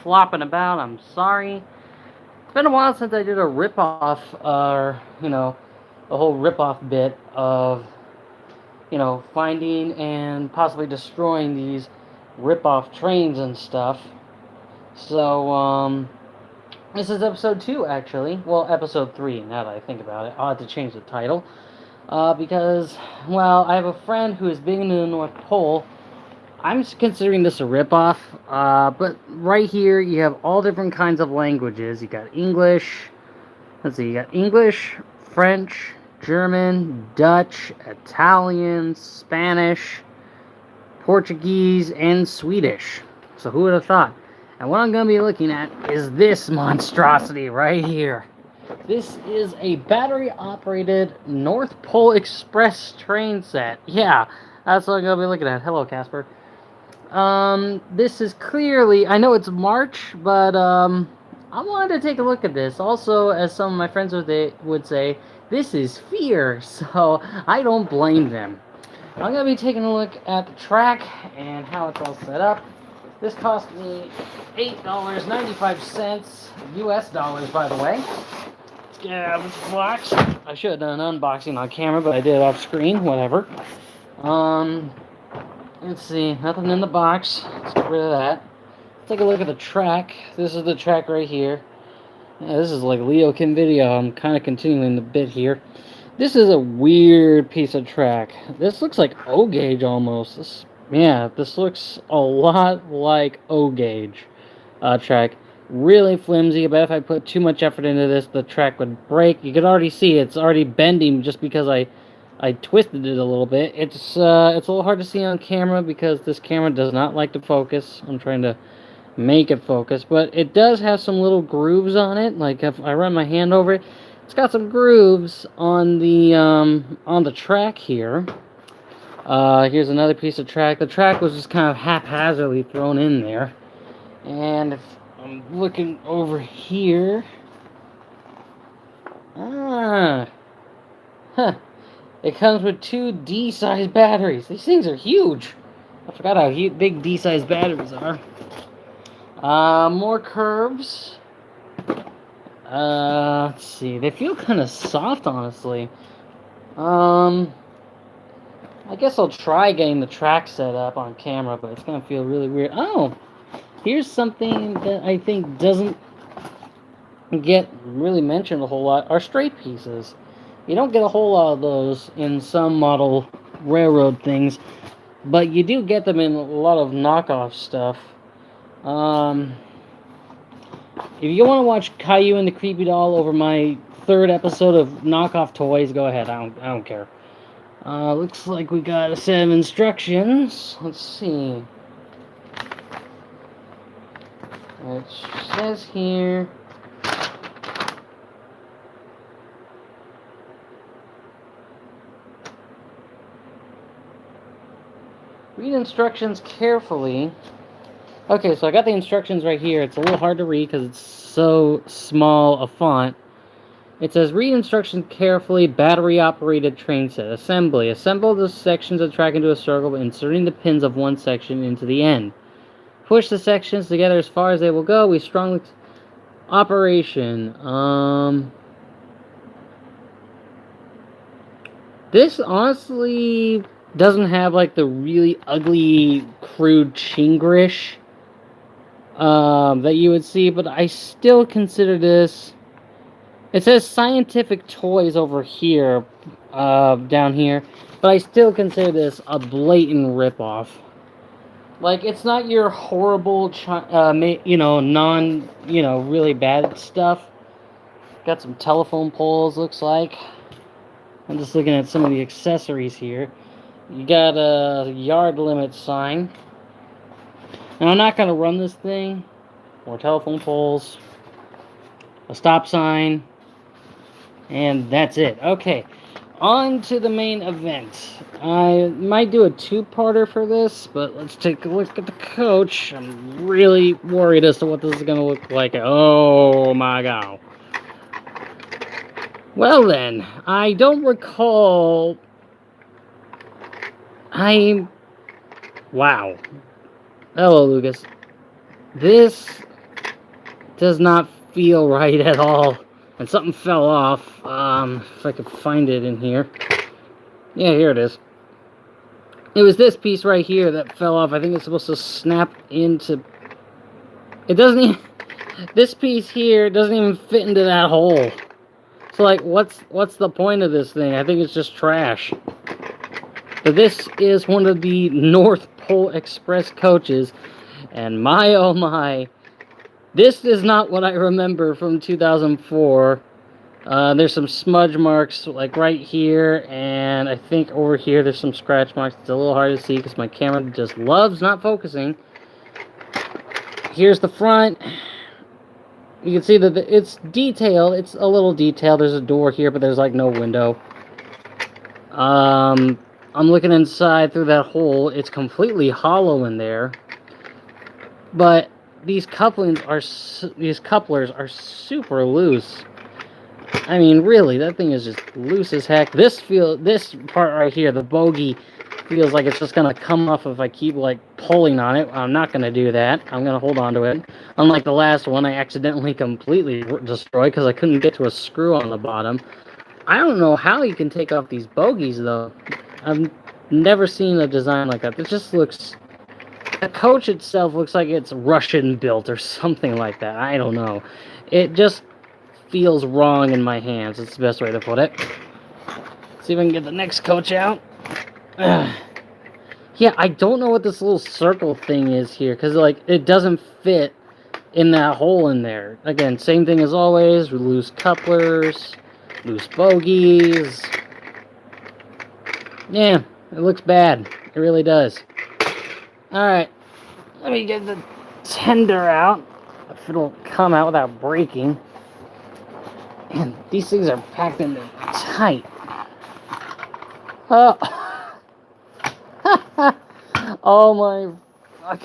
flopping about. I'm sorry. It's been a while since I did a ripoff, a whole ripoff bit of, finding and possibly destroying these ripoff trains and stuff. So, this is episode 2, actually. Well, episode 3, now that I think about it. I'll have to change the title. Because, well, I have a friend who is big into the North Pole. I'm considering this a ripoff, but right here you have all different kinds of languages. You got English, let's see, you got English, French, German, Dutch, Italian, Spanish, Portuguese, and Swedish. So who would have thought? And what I'm going to be looking at is this monstrosity right here. This is a battery-operated North Pole Express train set. Yeah, that's what I'm going to be looking at. Hello, Casper. This is clearly, I know it's March, but, I wanted to take a look at this. Also, as some of my friends would say, this is fear, so I don't blame them. I'm going to be taking a look at the track and how it's all set up. This cost me $8.95 US dollars, by the way. Let's get out of this box. I should have done an unboxing on camera, but I did it off screen, whatever. Let's see, nothing in the box. Let's get rid of that. Let's take a look at the track. This is the track right here. Yeah, this is like Leo Kim video. I'm kind of continuing the bit here. This is a weird piece of track. This looks like O-gauge almost. This looks a lot like O-gauge track. Really flimsy. I bet if I put too much effort into this, the track would break. You can already see it's already bending just because I twisted it a little bit. It's a little hard to see on camera because this camera does not like to focus. I'm trying to make it focus, but it does have some little grooves on it. Like if I run my hand over it, it's got some grooves on the track here. Here's another piece of track. The track was just kind of haphazardly thrown in there. And if I'm looking over here, it comes with 2 D-size batteries. These things are huge. I forgot how big D-size batteries are. More curves. Let's see. They feel kind of soft, honestly. I guess I'll try getting the track set up on camera, but it's gonna feel really weird. Oh, here's something that I think doesn't get really mentioned a whole lot, are straight pieces. You don't get a whole lot of those in some model railroad things, but you do get them in a lot of knockoff stuff. If you want to watch Caillou and the Creepy Doll over my 3rd episode of knockoff toys, go ahead. I don't care. Looks like we got a set of instructions. Let's see. It says here. Read instructions carefully. Okay, so I got the instructions right here. It's a little hard to read because it's so small a font. It says, read instructions carefully, battery-operated train set. Assembly. Assemble the sections of track into a circle by inserting the pins of one section into the end. Push the sections together as far as they will go. We strongly... Operation. This honestly doesn't have like the really ugly, crude Chingrish that you would see, but I still consider this... It says scientific toys over here, down here, but I still consider this a blatant ripoff. Like, it's not your horrible, really bad stuff. Got some telephone poles, looks like. I'm just looking at some of the accessories here. You got a yard limit sign. And I'm not going to run this thing. More telephone poles. A stop sign. And that's it. Okay. On to the main event. I might do a 2-parter for this, but let's take a look at the coach. I'm really worried as to what this is going to look like. Oh my god. Well then, I don't recall... Wow. Hello, Lucas. This does not feel right at all. And something fell off. If I could find it in here. Yeah, here it is. It was this piece right here that fell off. I think it's supposed to snap into... It doesn't even... This piece here doesn't even fit into that hole. So, like, what's the point of this thing? I think it's just trash. But this is one of the North Pole Express coaches. And my, oh my... This is not what I remember from 2004. There's some smudge marks, like right here, and I think over here there's some scratch marks. It's a little hard to see because my camera just loves not focusing. Here's the front. You can see that it's detailed. It's a little detailed. There's a door here, but there's like no window. I'm looking inside through that hole. It's completely hollow in there. But these couplers are super loose. I mean, really, that thing is just loose as heck. This part right here, the bogey, feels like it's just gonna come off if I keep like pulling on it. I'm not gonna do that. I'm gonna hold on to it. Unlike the last one, I accidentally completely destroyed because I couldn't get to a screw on the bottom. I don't know how you can take off these bogeys though. I've never seen a design like that. It just looks... The coach itself looks like it's Russian built or something like that. I don't know. It just feels wrong in my hands. It's the best way to put it. See if I can get the next coach out. Yeah, I don't know what this little circle thing is here, because like it doesn't fit in that hole in there. Again, same thing as always. Loose couplers, loose bogeys. Yeah, it looks bad. It really does. Alright, let me get the tender out, if it'll come out without breaking. And these things are packed in there tight. Oh, oh my fuck.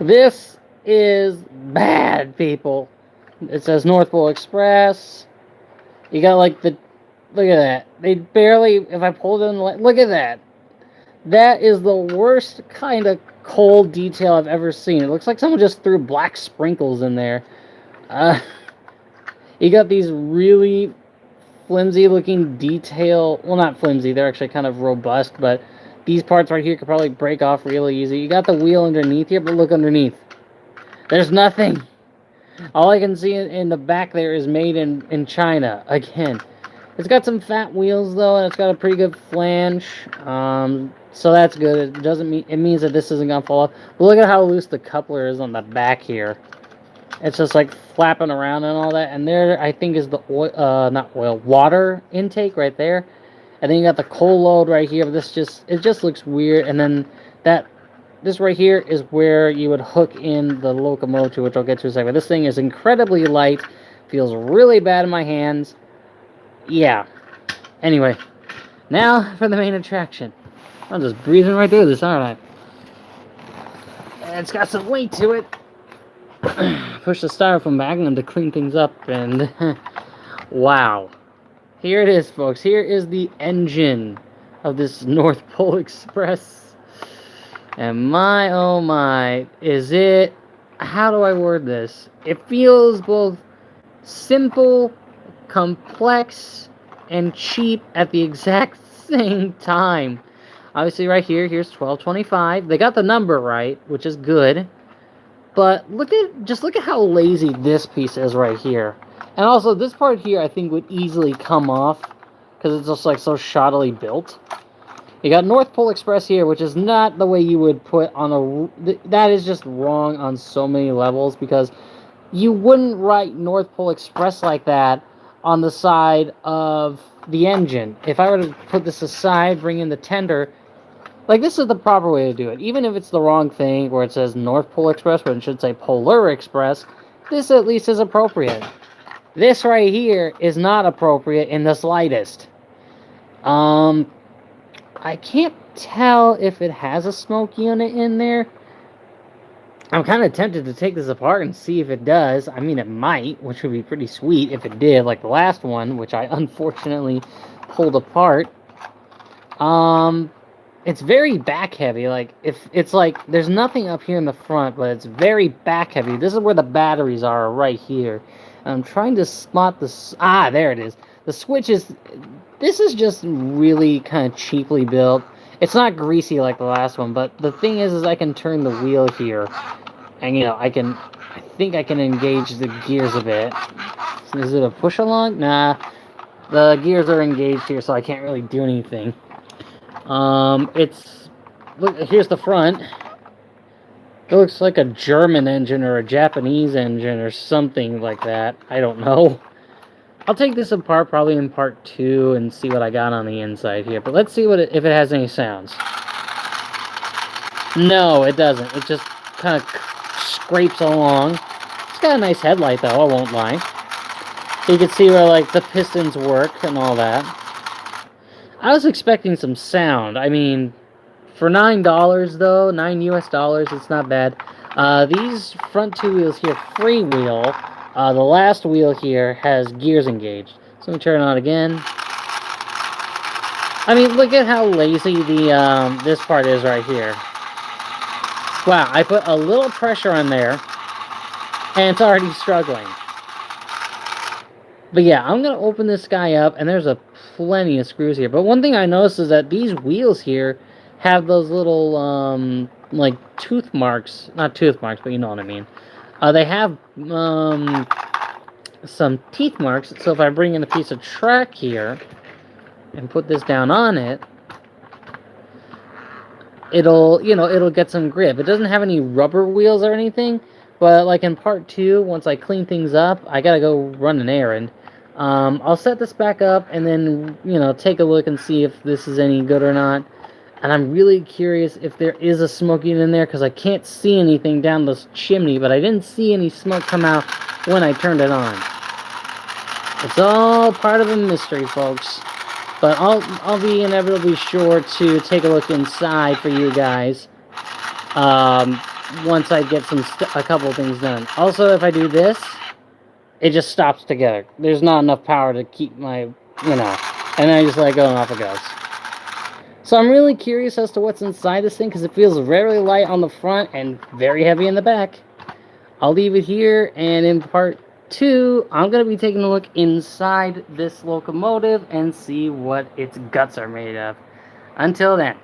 This is bad, people. It says North Pole Express. You got like the... Look at that. They barely... If I pulled in... Look at that. That is the worst kind of cold detail I've ever seen. It looks like someone just threw black sprinkles in there. You got these really flimsy looking detail. Well, not flimsy. They're actually kind of robust, but these parts right here could probably break off really easy. You got the wheel underneath here, but look underneath. There's nothing. All I can see in the back there is made in China. Again. It's got some fat wheels though, and it's got a pretty good flange. So that's good. It doesn't mean... It means that this isn't gonna fall off. But look at how loose the coupler is on the back here. It's just like flapping around and all that. And there, I think, is the oil, not oil, water intake right there. And then you got the coal load right here. But it just looks weird. And then this right here is where you would hook in the locomotive, which I'll get to in a second. But this thing is incredibly light. Feels really bad in my hands. Yeah. Anyway, now for the main attraction. I'm just breezing right through this, aren't I? And it's got some weight to it. Push the styrofoam magnum to clean things up, and wow. Here it is, folks. Here is the engine of this North Pole Express. And my, oh my, is it... How do I word this? It feels both simple, complex, and cheap at the exact same time. Obviously right here, here's 1225. They got the number right, which is good. But just look at how lazy this piece is right here. And also this part here I think would easily come off because it's just like so shoddily built. You got North Pole Express here, which is not the way you would put on a... That is just wrong on so many levels, because you wouldn't write North Pole Express like that on the side of the engine. If I were to put this aside, bring in the tender, like this is the proper way to do it. Even if it's the wrong thing where it says North Pole Express, when it should say Polar Express, this at least is appropriate. This right here is not appropriate in the slightest. I can't tell if it has a smoke unit in there. I'm kind of tempted to take this apart and see if it does. I mean, it might, which would be pretty sweet if it did, like the last one, which I unfortunately pulled apart. it's very back heavy. Like, if it's like there's nothing up here in the front, but it's very back heavy. This is where the batteries are, right here. I'm trying to spot the there it is. The switch is. This is just really kind of cheaply built. It's not greasy like the last one, but the thing is I can turn the wheel here, and I think I can engage the gears a bit. Is it a push along? Nah, the gears are engaged here, so I can't really do anything. It's look. Here's the front. It looks like a German engine or a Japanese engine or something like that. I don't know. I'll take this apart probably in part 2 and see what I got on the inside here. But let's see if it has any sounds. No, it doesn't. It just kind of scrapes along. It's got a nice headlight though, I won't lie. So you can see where like the pistons work and all that. I was expecting some sound. I mean, for $9 though, $9 US, it's not bad. These front 2 wheels here, freewheel. The last wheel here has gears engaged. So let me turn it on again. I mean, look at how lazy the this part is right here. Wow, I put a little pressure on there, and it's already struggling. But yeah, I'm going to open this guy up, and there's plenty of screws here. But one thing I noticed is that these wheels here have those little, like, tooth marks. Not tooth marks, but you know what I mean. They have, some teeth marks, so if I bring in a piece of track here, and put this down on it, it'll get some grip. It doesn't have any rubber wheels or anything, but like in part 2, once I clean things up, I gotta go run an errand. I'll set this back up and then, take a look and see if this is any good or not. And I'm really curious if there is a smoke unit in there, because I can't see anything down this chimney, but I didn't see any smoke come out when I turned it on. It's all part of a mystery, folks. But I'll be inevitably sure to take a look inside for you guys once I get a couple things done. Also, if I do this, it just stops together. There's not enough power to keep my, and I just let go and off it goes. So I'm really curious as to what's inside this thing, because it feels very light on the front and very heavy in the back. I'll leave it here, and in part 2, I'm going to be taking a look inside this locomotive and see what its guts are made of. Until then.